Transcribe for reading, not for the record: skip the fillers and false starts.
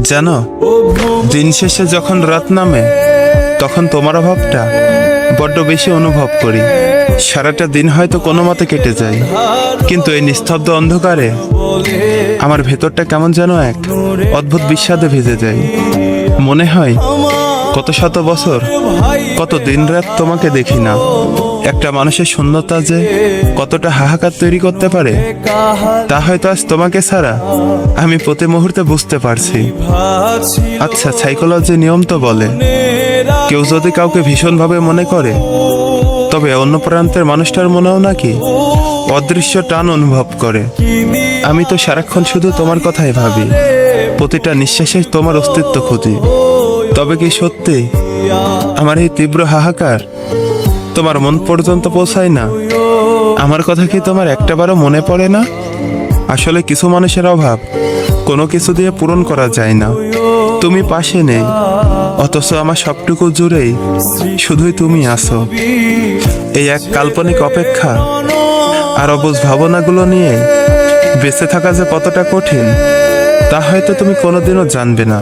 জানো, দিন শেষে যখন রাত নামে তখন তোমার অভাবটা বড্ড বেশি অনুভব করি। সারাটা দিন হয়তো কোনো মতে কেটে যায়, কিন্তু এই নিস্তব্ধ অন্ধকারে আমার ভেতরটা কেমন যেন এক অদ্ভুত বিষাদে ভেজে যায়। মনে হয় কত শত বছর, কত দিন রাত তোমাকে দেখি না। একটা মানুষের শূন্যতা যে কতটা হাহাকার তৈরি করতে পারে তা হয়তো আজ তোমাকে ছাড়া আমি প্রতি মুহূর্তে বুঝতে পারছি। আচ্ছা, সাইকোলজি নিয়ম তো বলে কেউ যদি কাউকে ভীষণভাবে মনে করে তবে অন্য প্রান্তের মানুষটার মনেও নাকি অদৃশ্য টান অনুভব করে। আমি তো সারাক্ষণ শুধু তোমার কথাই ভাবি, প্রতিটা নিঃশ্বাসে তোমার অস্তিত্ব খুঁজি। তবে কি সত্যি আমার এই তীব্র হাহাকার তোমার মন পর্যন্ত পৌঁছায় না? আমার কথা কি তোমার একটাবারও মনে পড়ে না? আসলে কিছু মানুষের অভাব কোনো কিছু দিয়ে পূরণ করা যায় না। তুমি পাশে নেই, অথচ আমার সবটুকু জুড়েই শুধুই তুমি আছো। এই এক কাল্পনিক অপেক্ষা আর অবুঝ ভাবনাগুলো নিয়ে বেঁচে থাকা যে কতটা কঠিন তা হয়তো তুমি কোনোদিনও জানবে না।